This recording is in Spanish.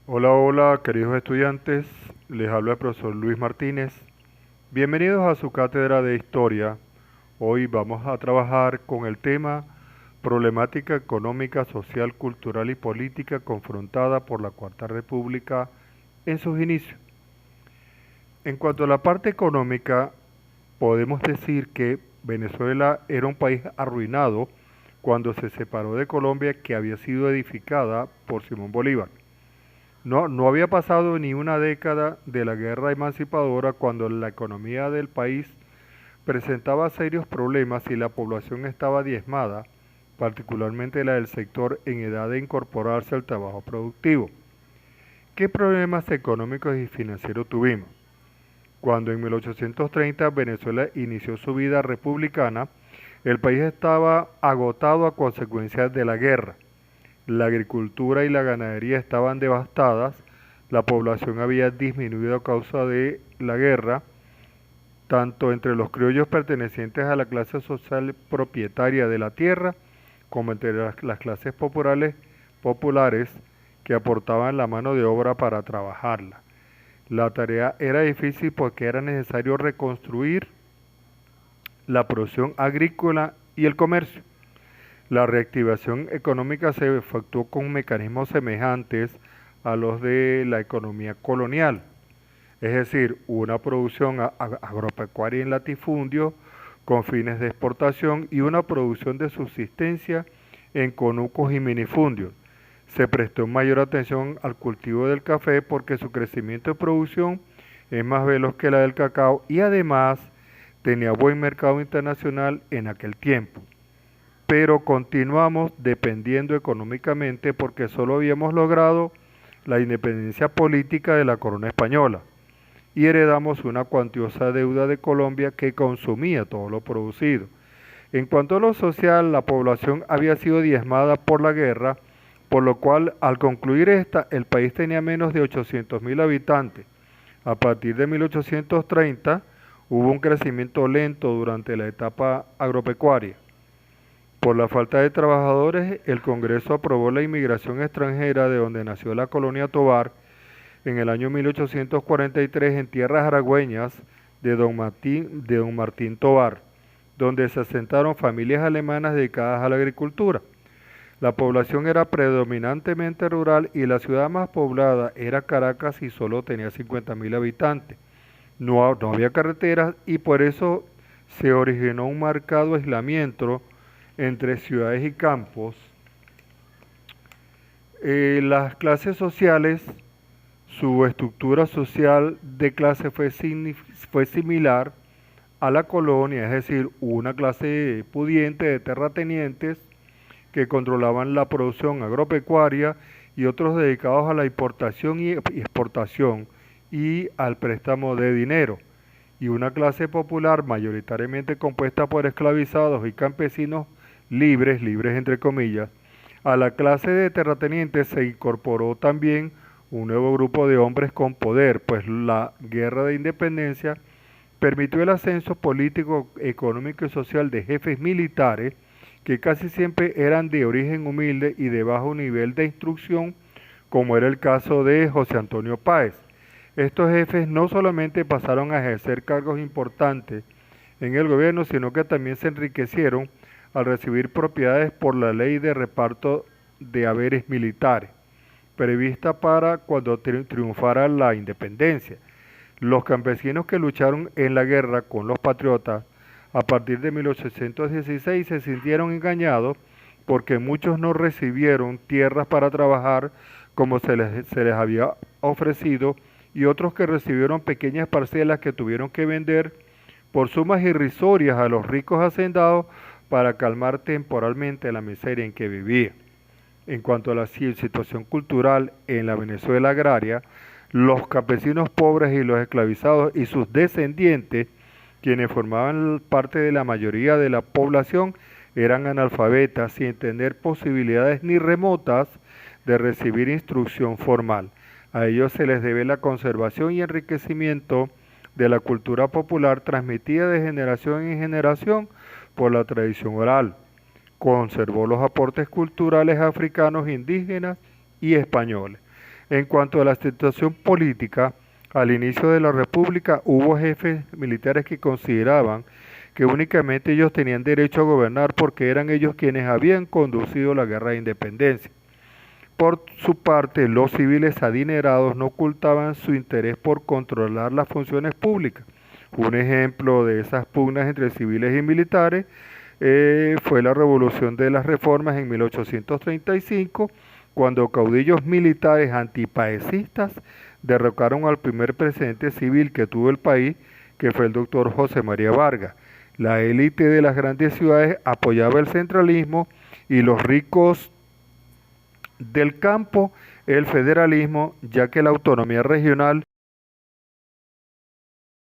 Hola, hola, queridos estudiantes. Les habla el profesor Luis Martínez. Bienvenidos a su cátedra de Historia. Hoy vamos a trabajar con el tema Problemática económica, social, cultural y política confrontada por la Cuarta República en sus inicios. En cuanto a la parte económica, podemos decir que Venezuela era un país arruinado cuando se separó de Colombia, que había sido edificada por Simón Bolívar. No había pasado ni una década de la guerra emancipadora cuando la economía del país presentaba serios problemas y la población estaba diezmada, particularmente la del sector en edad de incorporarse al trabajo productivo. ¿Qué problemas económicos y financieros tuvimos? Cuando en 1830 Venezuela inició su vida republicana, el país estaba agotado a consecuencia de la guerra. La agricultura y la ganadería estaban devastadas, la población había disminuido a causa de la guerra, tanto entre los criollos pertenecientes a la clase social propietaria de la tierra, como entre las clases populares que aportaban la mano de obra para trabajarla. La tarea era difícil porque era necesario reconstruir la producción agrícola y el comercio. La reactivación económica se efectuó con mecanismos semejantes a los de la economía colonial, es decir, una producción agropecuaria en latifundio con fines de exportación y una producción de subsistencia en conucos y minifundios. Se prestó mayor atención al cultivo del café porque su crecimiento de producción es más veloz que la del cacao y además tenía buen mercado internacional en aquel tiempo, pero continuamos dependiendo económicamente porque solo habíamos logrado la independencia política de la corona española y heredamos una cuantiosa deuda de Colombia que consumía todo lo producido. En cuanto a lo social, la población había sido diezmada por la guerra, por lo cual al concluir esta, el país tenía menos de 800.000 habitantes. A partir de 1830 hubo un crecimiento lento durante la etapa agropecuaria. Por la falta de trabajadores, el Congreso aprobó la inmigración extranjera de donde nació la colonia Tovar en el año 1843 en tierras aragüeñas de don Martín Tovar, donde se asentaron familias alemanas dedicadas a la agricultura. La población era predominantemente rural y la ciudad más poblada era Caracas y solo tenía 50.000 habitantes. No había carreteras y por eso se originó un marcado aislamiento entre ciudades y campos. Las clases sociales, su estructura social de clase fue similar a la colonia, es decir, una clase pudiente de terratenientes que controlaban la producción agropecuaria y otros dedicados a la importación y exportación y al préstamo de dinero, y una clase popular mayoritariamente compuesta por esclavizados y campesinos libres entre comillas. A la clase de terratenientes se incorporó también un nuevo grupo de hombres con poder, pues la guerra de independencia permitió el ascenso político, económico y social de jefes militares que casi siempre eran de origen humilde y de bajo nivel de instrucción, como era el caso de José Antonio Páez. Estos jefes no solamente pasaron a ejercer cargos importantes en el gobierno, sino que también se enriquecieron al recibir propiedades por la ley de reparto de haberes militares, prevista para cuando triunfara la independencia. Los campesinos que lucharon en la guerra con los patriotas a partir de 1816 se sintieron engañados porque muchos no recibieron tierras para trabajar como se les había ofrecido y otros que recibieron pequeñas parcelas que tuvieron que vender por sumas irrisorias a los ricos hacendados para calmar temporalmente la miseria en que vivían. En cuanto a la situación cultural en la Venezuela agraria, los campesinos pobres y los esclavizados y sus descendientes, quienes formaban parte de la mayoría de la población, eran analfabetas sin tener posibilidades ni remotas de recibir instrucción formal. A ellos se les debe la conservación y enriquecimiento de la cultura popular transmitida de generación en generación por la tradición oral. Conservó los aportes culturales africanos, indígenas y españoles. En cuanto a la situación política, al inicio de la República hubo jefes militares que consideraban que únicamente ellos tenían derecho a gobernar porque eran ellos quienes habían conducido la guerra de independencia. Por su parte, los civiles adinerados no ocultaban su interés por controlar las funciones públicas. Un ejemplo de esas pugnas entre civiles y militares fue la Revolución de las Reformas en 1835, cuando caudillos militares antipaecistas derrocaron al primer presidente civil que tuvo el país, que fue el doctor José María Vargas. La élite de las grandes ciudades apoyaba el centralismo y los ricos del campo el federalismo, ya que la autonomía regional